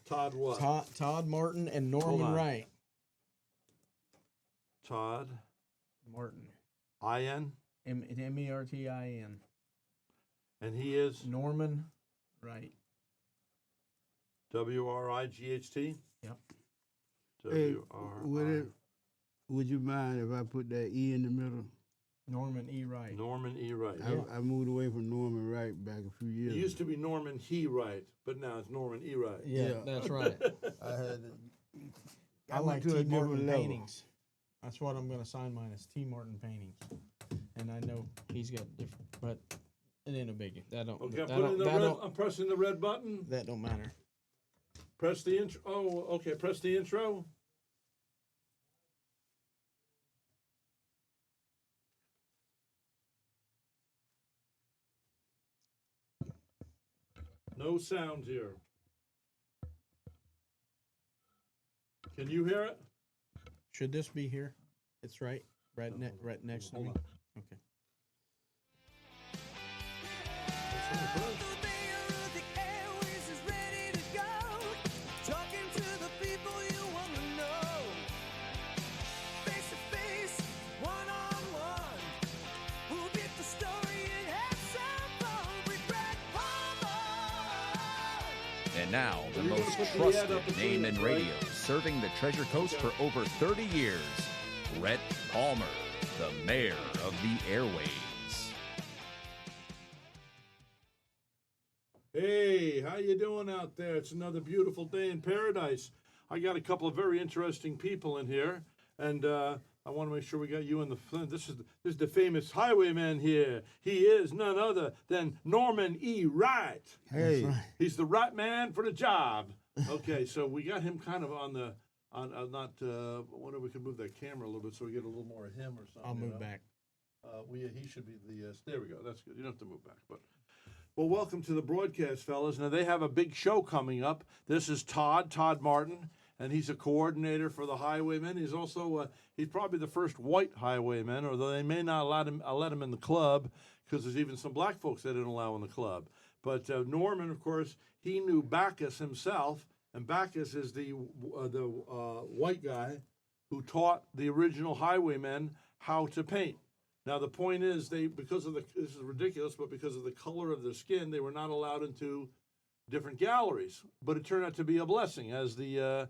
Todd what? Todd Martin and Norman Wright. Todd Martin. I-N? M-E-R-T-I-N. And he is? Norman Wright. W-R-I-G-H-T? Yep. W-R-I. Would you mind if I put that E in the middle? Norman E. Wright. Norman E. Wright. I moved away from Norman Wright back a few years It used to be Norman He Wright, but now it's Norman E. Wright. Yeah, that's right. I like T. Martin paintings. That's what I'm going to sign mine as T. Martin paintings. And I know he's got different, but it ain't a biggie. That don't. Okay, I'm pressing the red button. That don't matter. Press the intro. Oh, okay. Press the intro. No sound here. Can you hear it? Should this be here? It's right next to me. Okay. And now, the most trusted name in radio, serving the Treasure Coast for over 30 years, Rhett Palmer, the mayor of the airways. Hey, how you doing out there? It's another beautiful day in paradise. I got a couple of very interesting people in here, and I want to make sure we got you in the front. This is the famous highwayman here. He is none other than Norman E. Wright. Hey, He's the right man for the job. Okay, so we got him kind of on the wonder if we could move that camera a little bit so we get a little more of him or something. I'll move back. He should be the. There we go. That's good. You don't have to move back, but. Well, welcome to the broadcast, fellas. Now, they have a big show coming up. This is Todd Martin, and he's a coordinator for the Highwaymen. He's also, he's probably the first white highwayman, although they may not let him in the club because there's even some black folks they didn't allow in the club. But Norman, of course, he knew Bacchus himself, and Bacchus is the white guy who taught the original highwaymen how to paint. Now, the point is, this is ridiculous, but because of the color of their skin, they were not allowed into different galleries. But it turned out to be a blessing, as the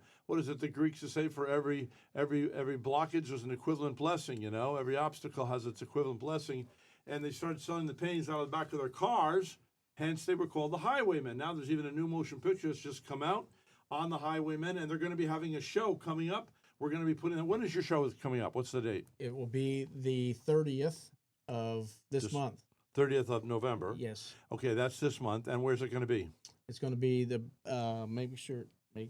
Greeks would say, for every blockage there's an equivalent blessing, every obstacle has its equivalent blessing. And they started selling the paintings out of the back of their cars, hence they were called the Highwaymen. Now there's even a new motion picture that's just come out on the Highwaymen, and they're going to be having a show coming up. We're going to be putting. When is your show coming up? What's the date? It will be the 30th of this month. 30th of November. Yes. Okay, that's this month. And where's it going to be? It's going to be the. Make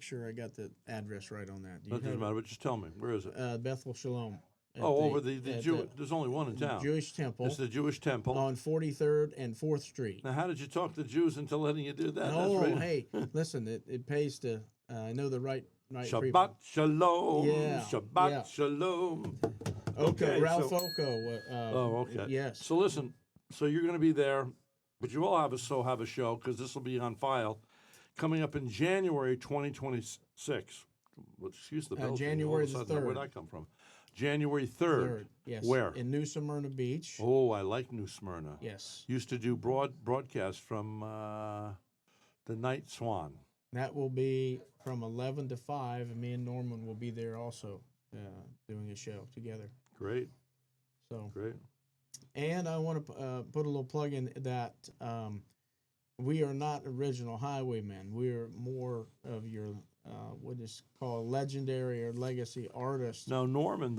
sure I got the address right on that. That doesn't matter, but just tell me. Where is it? Bethel Shalom. Over the Jewish. There's only one in town. Jewish temple. It's the Jewish temple on 43rd and 4th Street. Now, how did you talk the Jews into letting you do that? Oh, hey, listen, it pays to. I know the right. Shabbat people. Shalom. Yeah. Shabbat Shalom. Okay, Ralph Oko. Okay. Yes. So listen. So you're going to be there, but you all have a show because this will be on file coming up in January 2026. Excuse the bill. January the 3rd. Where'd that come from? January 3rd. Yes. Where? In New Smyrna Beach. Oh, I like New Smyrna. Yes. Used to do broadcasts from the Night Swan. That will be from 11 to 5, and me and Norman will be there also doing a show together. Great. So great. And I want to put a little plug in that we are not original highwaymen. We are more of your what is called legendary or legacy artists. Now Norman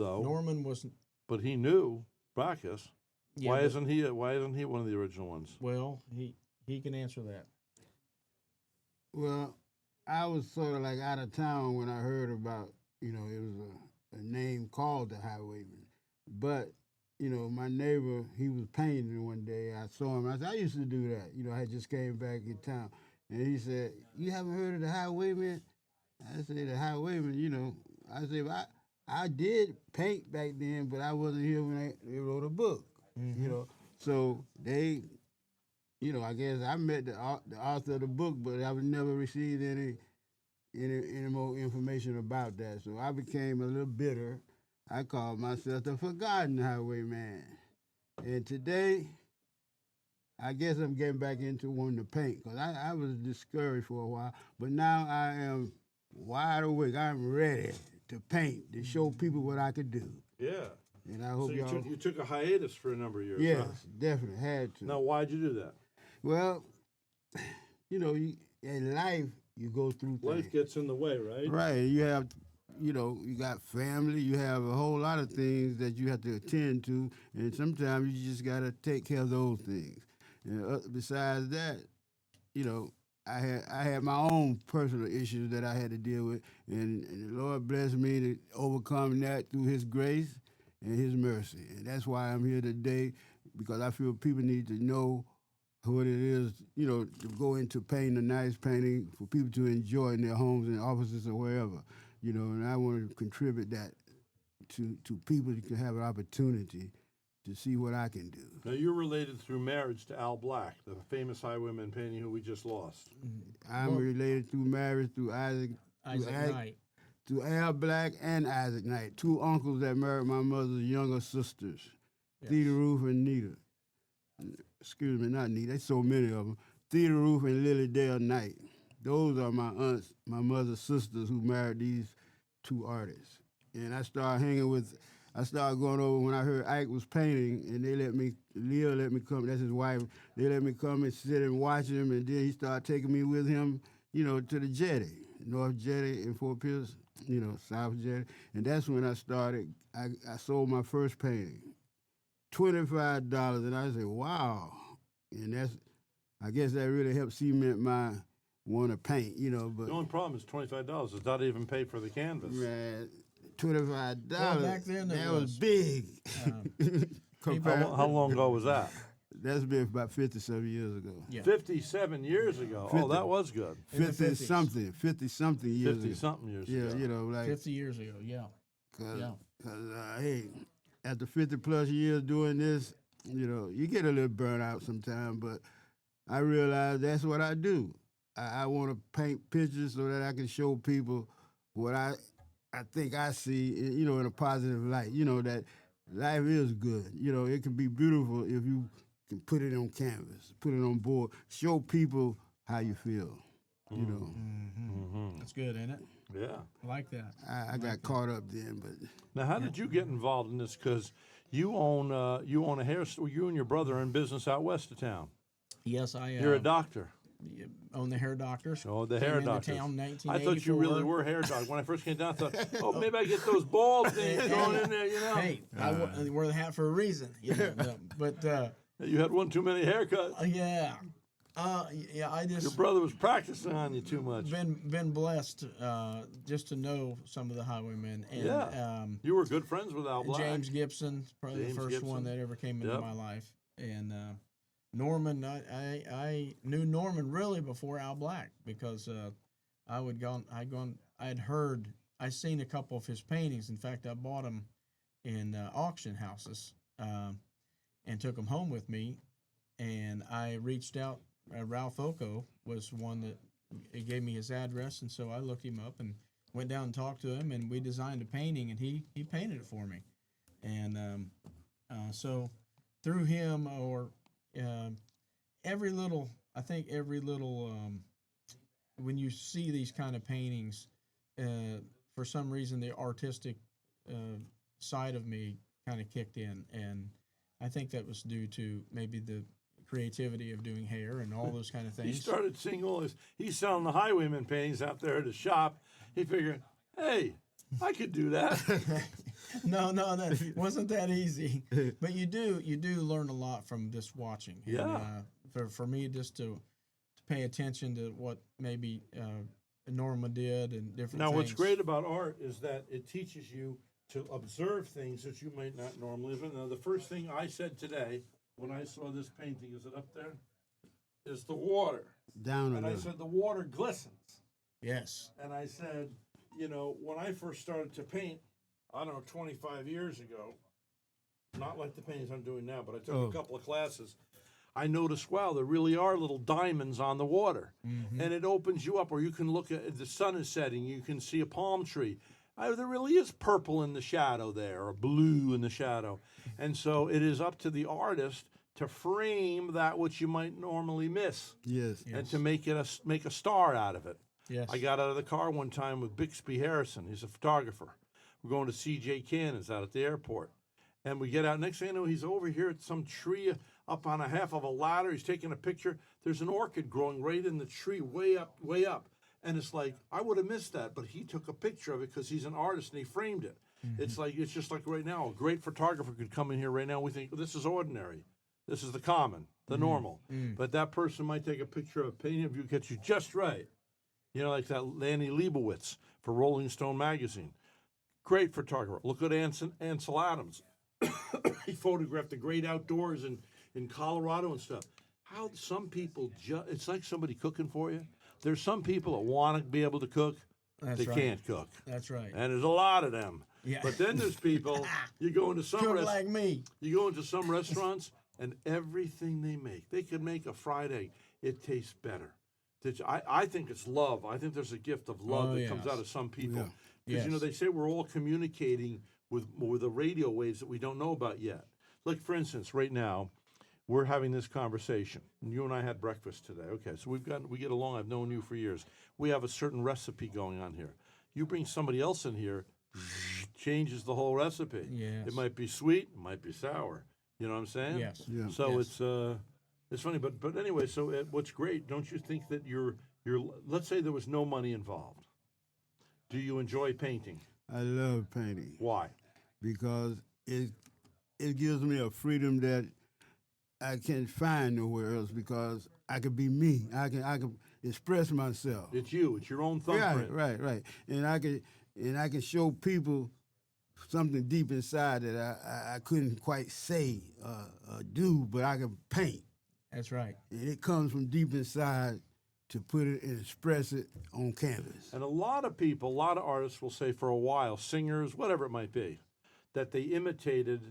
was, but he knew Bacchus. Yeah, why isn't he one of the original ones? Well, he can answer that. Well, I was sort of like out of town when I heard about, it was a name called the Highwayman. But, my neighbor, he was painting one day. I saw him. I said, I used to do that. I just came back in town. And he said, you haven't heard of the Highwayman? I said, the Highwayman, I said, well, I did paint back then, but I wasn't here when they wrote a book, So they... I guess I met the author of the book, but I've never received any any more information about that. So I became a little bitter. I called myself the Forgotten Highwayman. And today, I guess I'm getting back into wanting to paint because I was discouraged for a while, but now I am wide awake. I'm ready to paint, to show people what I could do. Yeah. And I hope So y'all... you took a hiatus for a number of years, Yes, huh? definitely, had to. Now, why'd you do that? Well, in life, you go through things. Life gets in the way, right? Right. You have, you got family. You have a whole lot of things that you have to attend to, and sometimes you just got to take care of those things. And besides that, I had my own personal issues that I had to deal with, and the Lord blessed me to overcome that through His grace and His mercy. And that's why I'm here today, because I feel people need to know what it is, to go into painting a nice painting for people to enjoy in their homes and offices or wherever, and I want to contribute that to people who can have an opportunity to see what I can do. Now, you're related through marriage to Al Black, the famous highwayman painting who we just lost. I'm related through marriage through Isaac Wright. To Al Black and Isaac Knight, two uncles that married my mother's younger sisters, Yes. Theda Ruth and Nita. Excuse me, not Nita, there's so many of them. Theda Ruth and Lily Dale Knight. Those are my aunts, my mother's sisters who married these two artists. And I started going over when I heard Ike was painting, and Leo let me come, that's his wife, they let me come and sit and watch him, and then he started taking me with him, to the jetty, North Jetty in Fort Pierce, South Jetty. And that's when I started, I sold my first painting, $25, and I said, wow. And I guess that really helped cement my want to paint, but. The only problem is $25. Does that even pay for the canvas? Man, $25. Well, back then that was big. How long ago was that? That's been about 57 years ago. Yeah. 57 years ago. 50. Oh, that was good. In the 50 something years 50 ago. something years Yeah, ago. like 50 years ago, yeah. Cause, hey, after 50 plus years doing this, you get a little burnt out sometimes, but I realize that's what I do. I want to paint pictures so that I can show people what I think I see, in a positive light. That life is good. It can be beautiful if you can put it on canvas, put it on board, show people how you feel. That's good, isn't it? Yeah. I like that. I got caught up then, but Now, how did you get involved in this? Because you own a hair store. You and your brother are in business out west of town. Yes, I am. You're a doctor. Own the hair doctors. Oh, the Came hair into doctors. town in I thought you 1984. really were hair doctors. When I first came down, I thought, oh, maybe I get those bald things going in there, Hey, I wear the hat for a reason. But You had one too many haircuts. yeah, I Your just brother was practicing on you too much. been blessed just to know some of the highwaymen. And Yeah. You were good friends with Al Black. James Gibson, probably James the first Gibson. one that ever came into Yep. my life. And Norman, I knew Norman really before Al Black because I'd seen a couple of his paintings. In fact, I bought them in auction houses and took them home with me. And I reached out. Ralph Oko was one that he gave me his address, and so I looked him up and went down and talked to him, and we designed a painting, and he painted it for me. And so through him, or every little, when you see these kind of paintings, for some reason the artistic side of me kind of kicked in, and I think that was due to maybe the creativity of doing hair and all those kind of things. He started seeing all this. He's selling the highwayman paintings out there at his shop. He figured, hey, I could do that. No, that wasn't that easy. But you do learn a lot from just watching. Yeah. And, for me, just to pay attention to what maybe Norma did and different Now, things. what's great about art is that it teaches you to observe things that you might not normally have. Now, the first thing I said today when I saw this painting, is it up there? Is the water. down And a I little. said, the water glistens. Yes. And I said, when I first started to paint, I don't know, 25 years ago, not like the paintings I'm doing now, but I took a couple of classes. I noticed, wow, there really are little diamonds on the water. And it opens you up, or you can look at the sun is setting, you can see a palm tree. There really is purple in the shadow there, or blue in the shadow. And so it is up to the artist to frame that which you might normally miss, Yes. and to make a star out of it. Yes. I got out of the car one time with Bixby Harrison. He's a photographer. We're going to C.J. Cannon's out at the airport. And we get out. Next thing I know, he's over here at some tree up on a half of a ladder. He's taking a picture. There's an orchid growing right in the tree, way up, way up. And it's like, I would have missed that, but he took a picture of it because he's an artist and he framed it. It's just like right now, a great photographer could come in here right now. We think, this is ordinary. This is the common, the normal. But that person might take a picture of a painting of you, get you just right. You know, like that Lanny Leibovitz for Rolling Stone magazine. Great photographer. Look at Ansel Adams. He photographed the great outdoors in Colorado and stuff. How some people, it's like somebody cooking for you. There's some people that want to be able to cook. That's they right. can't cook. That's right. And there's a lot of them. Yeah. But then there's people, you go into some Cook like me. you go into some restaurants, and everything they make, they can make a fried egg. It tastes better. I think it's love. I think there's a gift of love that comes out of some people. Because, you know, they say we're all communicating with the radio waves that we don't know about yet. Like, for instance, right now, we're having this conversation. And you and I had breakfast today. Okay, so we get along. I've known you for years. We have a certain recipe going on here. You bring somebody else in here, changes the whole recipe. Yes. It might be sweet, it might be sour. You know what I'm saying? Yes. Yeah. So Yes. it's funny, but anyway. So what's great? Don't you think that you're let's say there was no money involved. Do you enjoy painting? I love painting Why? because it gives me a freedom that I can't find nowhere else because I can be me. I can express myself. It's you. It's your own thumbprint. Right. And I can show people something deep inside that I couldn't quite say do, but I can paint. That's right. And it comes from deep inside to put it and express it on canvas. And a lot of people, a lot of artists will say for a while, singers, whatever it might be, that they imitated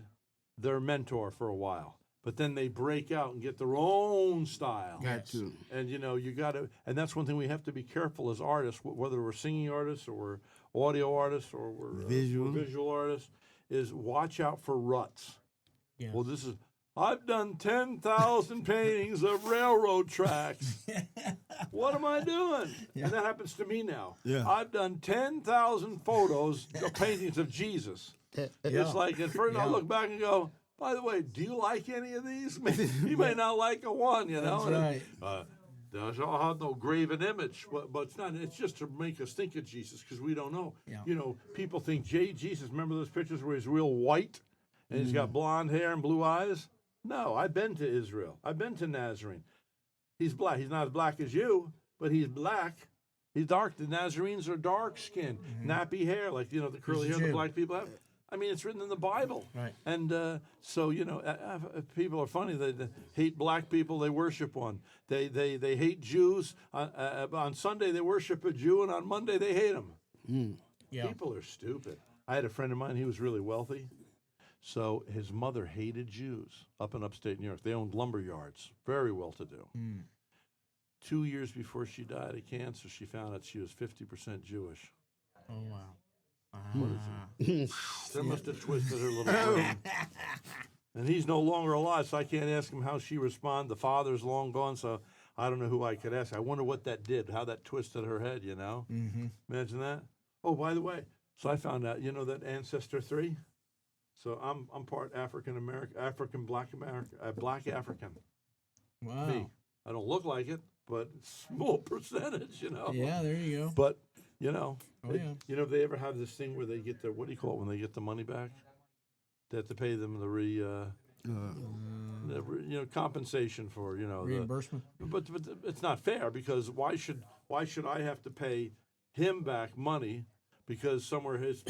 their mentor for a while. But then they break out and get their own style. Got to. And, you know, you got to, and that's one thing we have to be careful as artists, whether we're singing artists or we're audio artists or we're visual artists, is watch out for ruts. Yes. Well, I've done 10,000 paintings of railroad tracks. What am I doing? Yeah. And that happens to me now. Yeah. I've done 10,000 photos of paintings of Jesus. It's like, at first I'll look back and go, by the way, do you like any of these? You may not like a one, you know. That's right. There's no graven image, but it's not. It's just to make us think of Jesus because we don't know. Yeah. You know, people think Jesus. Remember those pictures where he's real white and he's got blonde hair and blue eyes? No, I've been to Israel. I've been to Nazarene. He's black. He's not as black as you, but he's black. He's dark. The Nazarenes are dark skinned, nappy hair, like, you know, the curly He's a hair the Jew. black people have. I mean, it's written in the Bible. Right. And so, you know, people are funny. They hate black people. They worship one. They hate Jews. On Sunday, they worship a Jew, and on Monday, they hate him. Yeah. People are stupid. I had a friend of mine. He was really wealthy. So his mother hated Jews up in upstate New York. They owned lumber yards, very well-to-do. 2 years before she died of cancer, she found out she was 50% Jewish. Oh wow. That must have twisted her little brain. And he's no longer alive, so I can't ask him how she responded. The father's long gone, so I don't know who I could ask. I wonder what that did, how that twisted her head, you know? Imagine that. Oh, by the way, so I found out, you know that Ancestor 3? So I'm part African American, Black African. Wow. Me. I don't look like it, but small percentage, you know? Yeah, there you go. But, you know, Oh, yeah. you know, if they ever have this thing where they get the, what do you call it when they get the money back? They have to pay them the you know, compensation for, you know, Reimbursement. but it's not fair because why should I have to pay him back money because somewhere his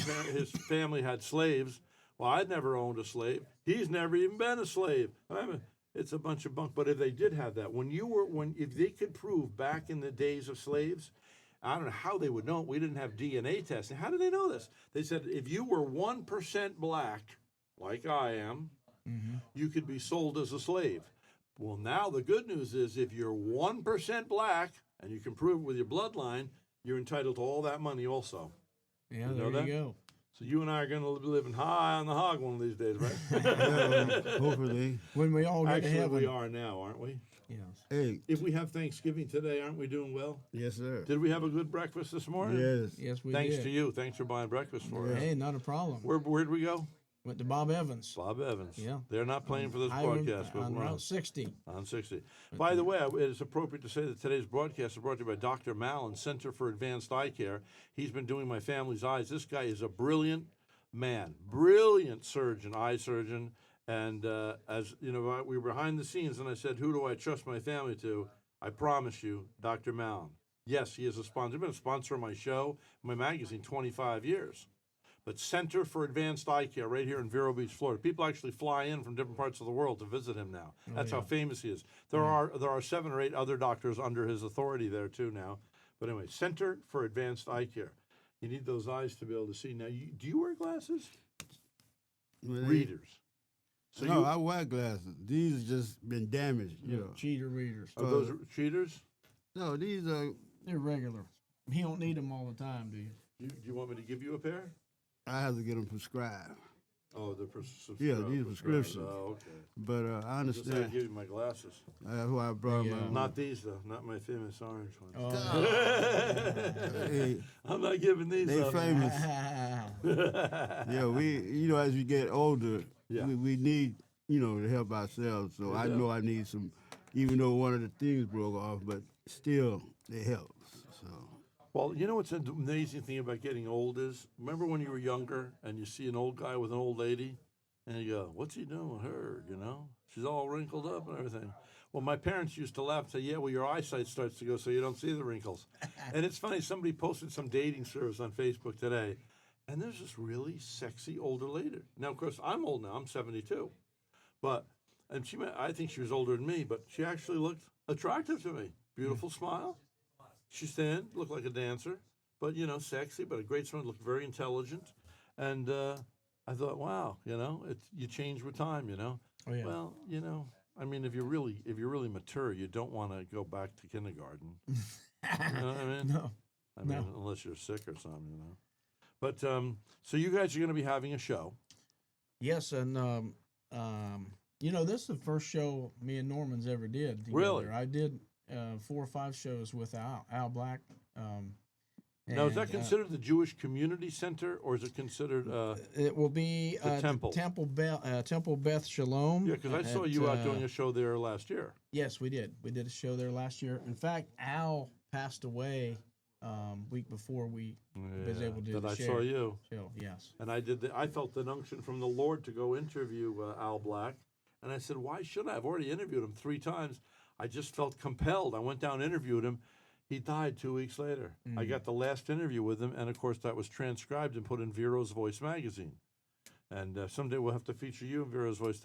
family had slaves? Well, I'd never owned a slave. He's never even been a slave. It's a bunch of bunk. But if they did have that, if they could prove back in the days of slaves, I don't know how they would know. We didn't have DNA testing. How did they know this? They said if you were 1% black, like I am, you could be sold as a slave. Well, now the good news is if you're 1% black and you can prove it with your bloodline, you're entitled to all that money also. Yeah, You there know that? you go. So you and I are going to be living high on the hog one of these days, right? Hopefully. When we all get to Actually, heaven. we are now, aren't we? Yes. Hey, If we have Thanksgiving today, aren't we doing well? yes, sir. Did we have a good breakfast this morning? Yes. Yes, we Thanks did. to you. Thanks for buying breakfast for us. Hey, not a problem. Where'd we go? Went to Bob Evans. Bob Evans. Yeah. They're not playing for this Highway- broadcast, but on we're Route 60. on 60. By the way, it is appropriate to say that today's broadcast is brought to you by Dr. Mallon, Center for Advanced Eye Care. He's been doing my family's eyes. This guy is a brilliant man, brilliant surgeon, eye surgeon. And as you know, we were behind the scenes, and I said, "Who do I trust my family to?" I promise you, Dr. Mallon. Yes, he is a sponsor. He's been a sponsor of my show, my magazine, 25 years. But Center for Advanced Eye Care, right here in Vero Beach, Florida. People actually fly in from different parts of the world to visit him now. That's how famous he is. There are 7 or 8 other doctors under his authority there too now. But anyway, Center for Advanced Eye Care. You need those eyes to be able to see. Now, do you wear glasses? Well, Readers. So no, I wear glasses. These just been damaged, you know. Cheater readers. are those cheaters? No, these are. They're regular. You don't need them all the time, do you? Do you want me to give you a pair? I have to get them prescribed. Oh, they're Yeah, these are prescriptions. Oh, okay. But I Just say I understand. give you my glasses. That's why I brought Yeah. my. Not these though. Not my famous orange ones. Oh, Hey, I'm not giving these they up. famous. Yeah, we, as we get older, Yeah. we need, to help ourselves. So I Yeah. know I need some, even though one of the things broke off, but still, it helps. So, Well, you know what's an amazing thing about getting old is, remember when you were younger and you see an old guy with an old lady, and you go, "What's he doing with her?" You know, she's all wrinkled up and everything. Well, my parents used to laugh and say, "Yeah, well, your eyesight starts to go, so you don't see the wrinkles." And it's funny. Somebody posted some dating service on Facebook today, and there's this really sexy older lady. Now, of course, I'm old now. I'm 72, and I think she was older than me, but she actually looked attractive to me. Beautiful smile. She's thin, looked like a dancer, but sexy, but a great smile. Looked very intelligent, and I thought, wow, you change with time, Oh, yeah. Well, I mean, if you're really mature, you don't want to go back to kindergarten. You know what I mean? No. I mean, No. unless you're sick or something, But so you guys are going to be having a show. Yes, and this is the first show me and Norman's ever did together. Really? I did 4 or 5 shows with Al Black. Now, is that and, considered the Jewish Community Center, or is it considered? it will be the temple? Temple Beth Shalom. Yeah, because I saw you out doing a show there last year. Yes, we did. We did a show there last year. In fact, Al passed away week before we was able to do that the I saw you. show. Yes. And I felt the unction from the Lord to go interview Al Black. And I said, why should I? I've already interviewed him 3 times. I just felt compelled. I went down and interviewed him. He died 2 weeks later. I got the last interview with him, and of course that was transcribed and put in Vero's Voice magazine. And someday we'll have to feature you in Vero's Voice.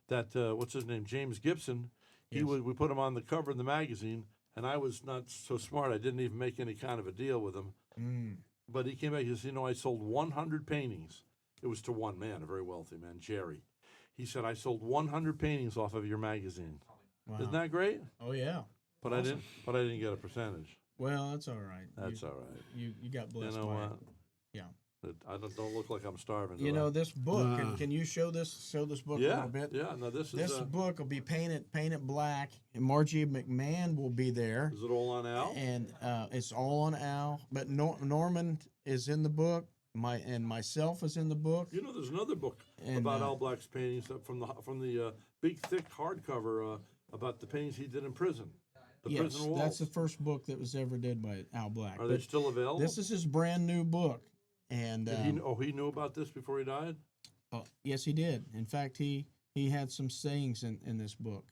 What's his name? James Gibson. Yes. We put him on the cover of the magazine, and I was not so smart. I didn't even make any kind of a deal with him. But he came back. He said, I sold 100 paintings. It was to one man, a very wealthy man, Jerry. He said, I sold 100 paintings off of your magazine. Wow. Isn't that great? Oh yeah. But I didn't get a percentage. Well, that's all right. That's all right. You got blessed. You know by what? it. Yeah. I don't look like I'm starving. You do know I? this book. Nah. Can you show this book a Yeah, little bit? yeah. No, this This is. book will be painted black, and Margie McMahon will be there, Is it all on Al? and it's all on Al. But Norman is in the book. Myself is in the book. You know, there's another book And, about Al Black's paintings from the big thick hardcover about the paintings he did in prison. The Yes, prison walls. that's the first book that was ever did by Al Black. Are they But still available? this is his brand new book, and he knew about this before he died. yes, he did. In fact, he had some sayings in this book.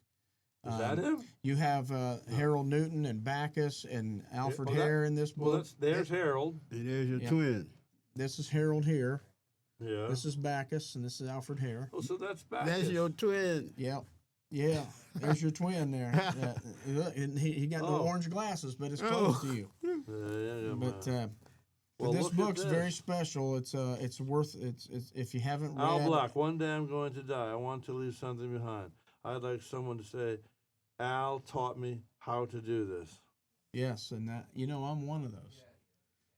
Is that him? You have Harold Newton and Bacchus and Alfred well, that- Hare in this book. Well, there's Harold. and there's your Yeah. twin. This is Harold here. Yeah. This is Bacchus, and this is Alfred Hare. Oh, so that's back. That's your twin. Yep. Yeah, there's your twin there. Look, and he got the Oh. orange glasses, but it's close Oh. to you. Yeah, But Well, this look at book's very this. special. It's worth it's if you haven't read. Al Black, one day I'm going to die. I want to leave something behind. I'd like someone to say, Al taught me how to do this. Yes, and that I'm one of those.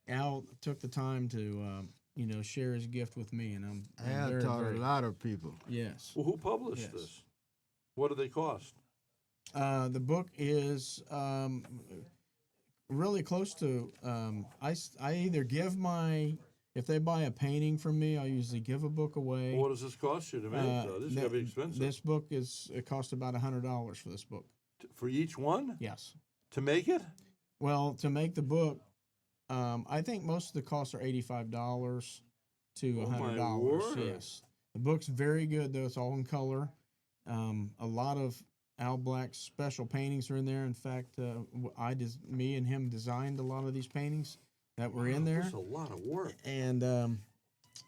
Al took the time to share his gift with me, and I'm Al very, taught very, a lot of people. yes. Well, who published Yes. this? What do they cost? The book is really close to. I either give if they buy a painting from me, I usually give a book away. What does this cost you to make, though? This is going to be expensive. This book it costs about $100 for this book. For each one? Yes. To make it? Well, to make the book, I think most of the costs are $85 to $100. my word. Yes. The book's very good, though. It's all in color. A lot of Al Black's special paintings are in there. In fact, me and him designed a lot of these paintings that were in there. That's a lot of work. And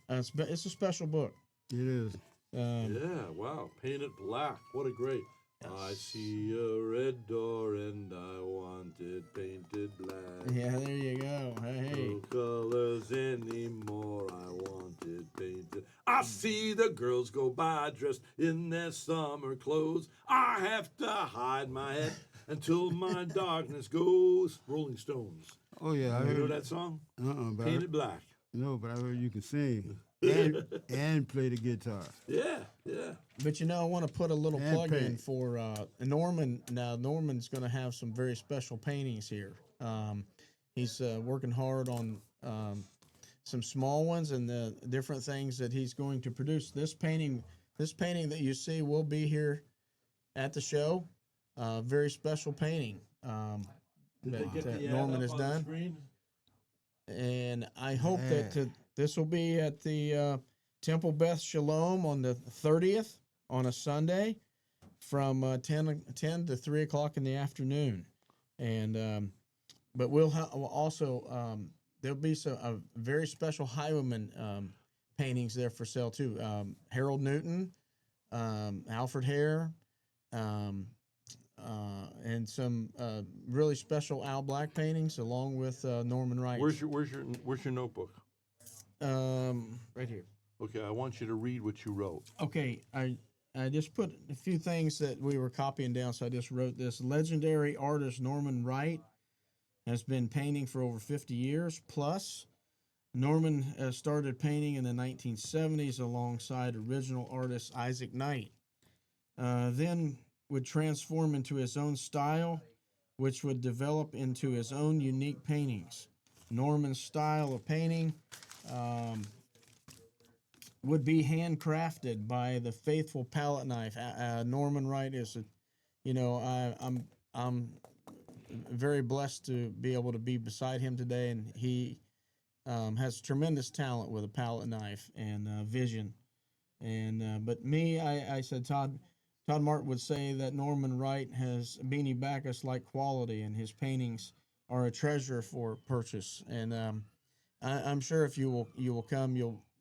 it's a special book. It is. Yeah, wow. Painted black. What a great. I see a red door and I want it painted black. Yeah, there you go. Hey. No colors anymore. I want it painted. I see the girls go by dressed in their summer clothes. I have to hide my head until my darkness goes. Rolling Stones. Oh yeah, I You know heard that song? but Painted black. no, but I heard you can sing and play the guitar. Yeah, yeah. But I want to put a little And plug in paint. for Norman. Now, Norman's going to have some very special paintings here. He's working hard on some small ones and the different things that he's going to produce. This painting that you see will be here at the show. Very special painting Did they get that the ad Norman up has on the done. screen? And I hope Yeah. that this will be at the Temple Beth Shalom on the 30th on a Sunday from 10 to 3 o'clock in the afternoon. And but we'll also there'll be some very special Highwayman paintings there for sale too. Harold Newton, Alfred Hare, and some really special Al Black paintings along with Norman Wright. Where's your notebook? Right here. Okay, I want you to read what you wrote. Okay, I just put a few things that we were copying down, so I just wrote this. Legendary artist Norman Wright has been painting for over 50 years plus. Norman started painting in the 1970s alongside original artist Isaac Knight. Then would transform into his own style, which would develop into his own unique paintings. Norman's style of painting would be handcrafted by the faithful palette knife. Norman Wright is I'm very blessed to be able to be beside him today, and he has tremendous talent with a palette knife and vision. And but me, I said Todd Martin would say that Norman Wright has Beanie Bacchus-like quality, and his paintings are a treasure for purchase. And I'm sure if you will come,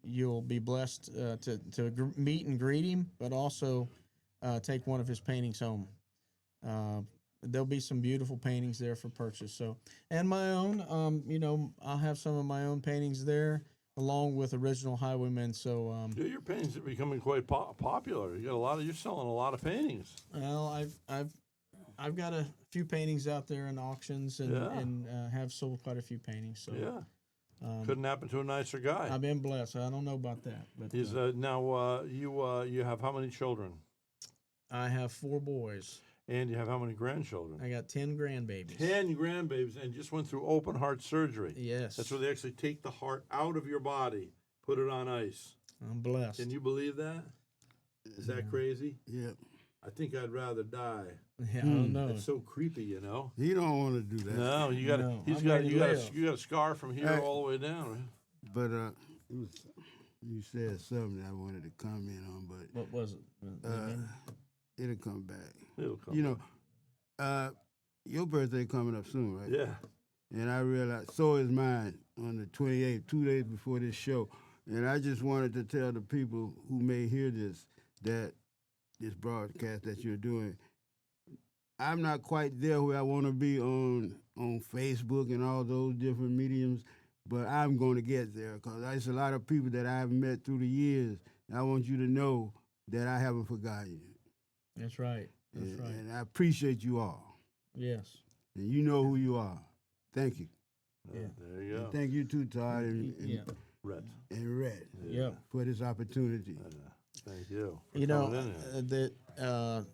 you'll be blessed to meet and greet him, but also take one of his paintings home. There'll be some beautiful paintings there for purchase. So, and my own, I'll have some of my own paintings there, along with original Highwaymen. So, Yeah, your paintings are becoming quite popular. You're selling a lot of paintings. well, I've got a few paintings out there in auctions and Yeah. and have sold quite a few paintings. So, Yeah, couldn't happen to a nicer guy. I've been blessed. I don't know about that, but He's now you have how many children? I have 4 boys. And you have how many grandchildren? I got 10 grandbabies. 10 grandbabies, and just went through open heart surgery. Yes, That's where they actually take the heart out of your body, put it on ice. I'm blessed. Can you believe that? Is that crazy? Yeah. I think I'd rather die. Yeah, I don't know. It's so creepy, you know. He don't want to do that. No, you got No, he's I'm got ready you to got live. you got a scar from here Hey. all the way down. Right? But you said something that I wanted to comment on, but What was it? it'll come back. It'll come. You know, your birthday coming up soon, right? Yeah. And I realized, so is mine on the 28th, 2 days before this show. And I just wanted to tell the people who may hear this, that this broadcast that you're doing, I'm not quite there where I want to be on Facebook and all those different mediums, but I'm going to get there because there's a lot of people that I've met through the years. And I want you to know that I haven't forgotten you. That's right. and, right. and I appreciate you all. Yes. And you know who you are. Thank you. Yeah. There you go. And thank you too, Todd Yeah. Rhett. and Rhett Yeah. for this opportunity. Thank you. For You know coming in here. that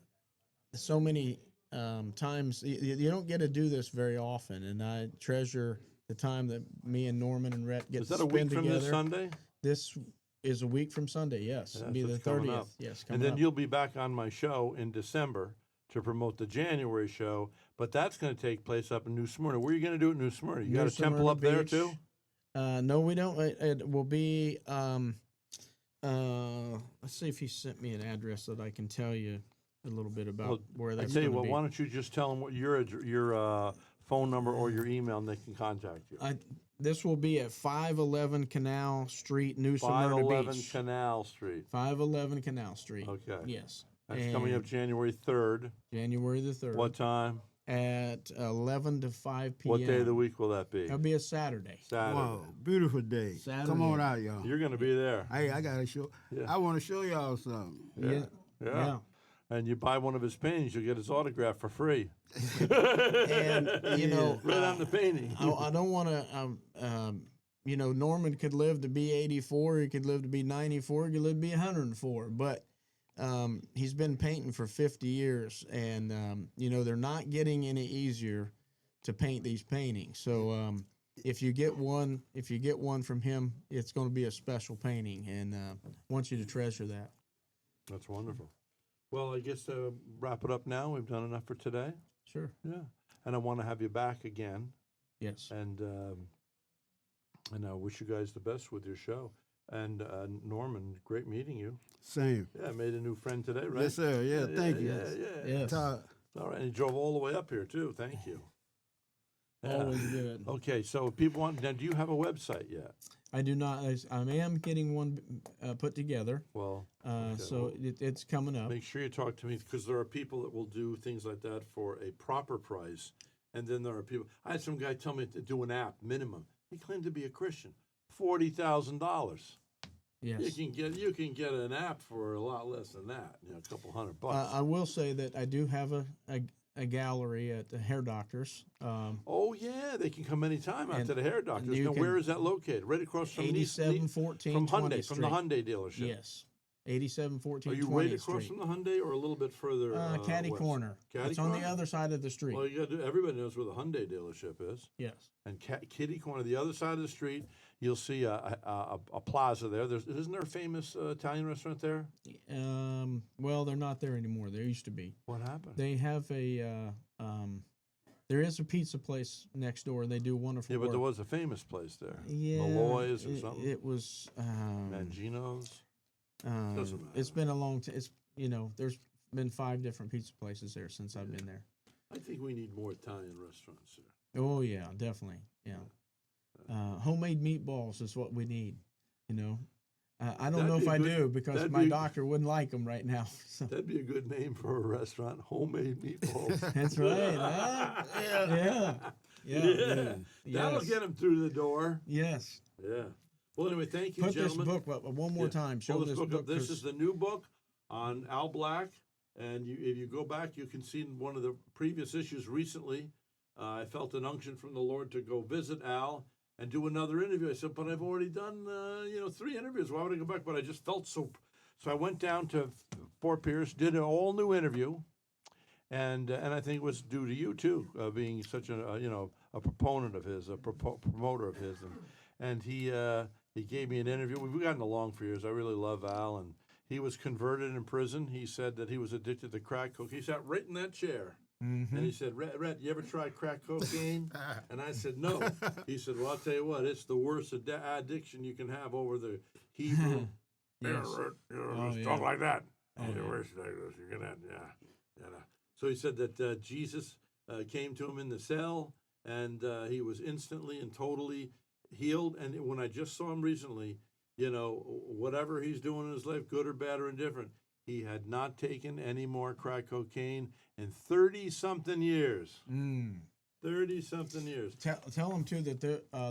so many times you don't get to do this very often, and I treasure the time that me and Norman and Rhett get Is to that a spend week from together. this Sunday? This is a week from Sunday. Yes, Yes, it'll be the it's coming up. 30th. Yes, And coming then up. you'll be back on my show in December to promote the January show, but that's going to take place up in New Smyrna. Where are you going to do it in New Smyrna? You got New a temple Smyrna up there Beach. too? No, we don't. It will be. Let's see if he sent me an address that I can tell you a little bit about Well, where I that's tell you going to what, be. why don't you just tell them what your phone number or your email, and they can contact you. This will be at 511 Canal Street, New Smyrna 511 Beach. Canal Street. 511 Canal Street. Okay. Yes. That's coming up And January 3rd. January the 3rd. What time? At 11 to 5 p.m. What day of the week will that be? That'll be a Saturday. Saturday. Wow, beautiful day. Come Saturday. on out, y'all. You're going to be there. Hey, I gotta show. Yeah. I want to show y'all something. Yeah. Yeah. And you buy one of his paintings, you'll get his autograph for free. And, you know, Right on the painting. I don't want to, you know, Norman could live to be 84, he could live to be 94, he could live to be 104, but he's been painting for 50 years, and, you know, they're not getting any easier to paint these paintings. So if you get one from him, it's going to be a special painting, and I want you to treasure that. That's wonderful. Well, I guess to wrap it up now, we've done enough for today. Sure. Yeah. And I want to have you back again. Yes. And I wish you guys the best with your show. And Norman, great meeting you. Same. Yeah, I made a new friend today, right? Yes, sir. Yeah, thank you. Yeah. Yes. Todd, All right, and he drove all the way up here too. Thank you. Yeah. Always good. Okay, so if people want, now, do you have a website yet? I do not. I am getting one put together. Well, So it's coming up. make sure you talk to me, because there are people that will do things like that for a proper price, and then there are people. I had some guy tell me to do an app minimum. He claimed to be a Christian. $40,000. Yes. You can get an app for a lot less than that. You know, a couple $100. I will say that I do have a gallery at the hair doctor's. Oh yeah, they can come anytime out and- to the hair doctors. you Now, can- where is that located? Right across from 8714 from 20th Hyundai, Street. from the Hyundai dealership. Yes. 8714 Are you 20th right across Street. from the Hyundai, or a little bit further? Caddy west? Corner. Caddy It's on the corner? other side of the street. Well, you got to. Everybody knows where the Hyundai dealership is. Yes. And Kitty Corner, the other side of the street, you'll see a plaza there. Isn't there a famous Italian restaurant there? Well, they're not there anymore. There used to be. What happened? They have there is a pizza place next door, and they do wonderful Yeah, but work. there was a famous place there. Yeah, Malloy's or something. It was. Mangino's. Doesn't matter. It's been a long time. It's there's been 5 different pizza places there since I've been there. I think we need more Italian restaurants there. Oh yeah, definitely. Yeah. Homemade meatballs is what we need. You know, I don't That'd know be if a I good- do because that'd my be- doctor wouldn't like them right now. So. That'd be a good name for a restaurant. Homemade meatballs. That's right. Huh? Yeah. Yeah. That'll Yes. get them through the door. Yes. Yeah. Well, anyway, thank you, Put gentlemen. this book up one more Yeah. time. Show Hold this book book. up. This 'cause- is the new book on Al Black, and if you go back, you can see in one of the previous issues recently. I felt an unction from the Lord to go visit Al and do another interview. I said, but I've already done 3 interviews. Why would I go back? But I just felt so I went down to Fort Pierce, did an all new interview, and I think it was due to you too, being such a proponent of his, a promoter of his, and he gave me an interview. We've gotten along for years. I really love Al, and he was converted in prison. He said that he was addicted to crack cocaine. He sat right in that chair. Mm-hmm. And he said, Rhett, you ever try crack cocaine? And I said, no. He said, well, I'll tell you what, it's the worst addiction you can have over the Hebrew. Yes. Stuff like that. Oh, And the yeah. worst like this, you're gonna, So he said that Jesus came to him in the cell, and he was instantly and totally healed. And when I just saw him recently, whatever he's doing in his life, good or bad or indifferent, he had not taken any more crack cocaine in 30-something years. 30-something years. Tell them too that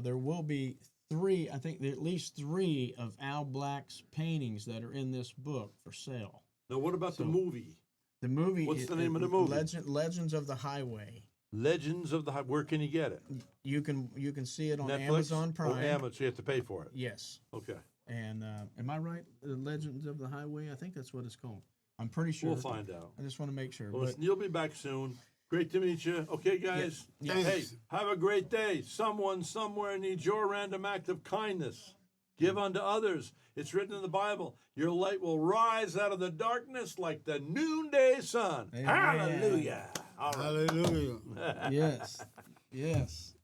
there will be 3. I think at least 3 of Al Black's paintings that are in this book for sale. Now, what about the movie? The movie. What's the name of the movie? Legends of the Highway. Legends of the High. Where can you get it? You can see it on Netflix? Amazon Prime. Oh, Amazon. So you have to pay for it. Yes. Okay. And am I right? Legends of the Highway. I think that's what it's called. I'm pretty sure. We'll find out. I just want to make sure. Well, But listen, you'll be back soon. Great to meet you. Okay, guys. Yeah. Hey, Thanks. have a great day. Someone somewhere needs your random act of kindness. Give unto others. It's written in the Bible. Your light will rise out of the darkness like the noonday sun. Amen. Hallelujah. All right. Hallelujah. yes, yes.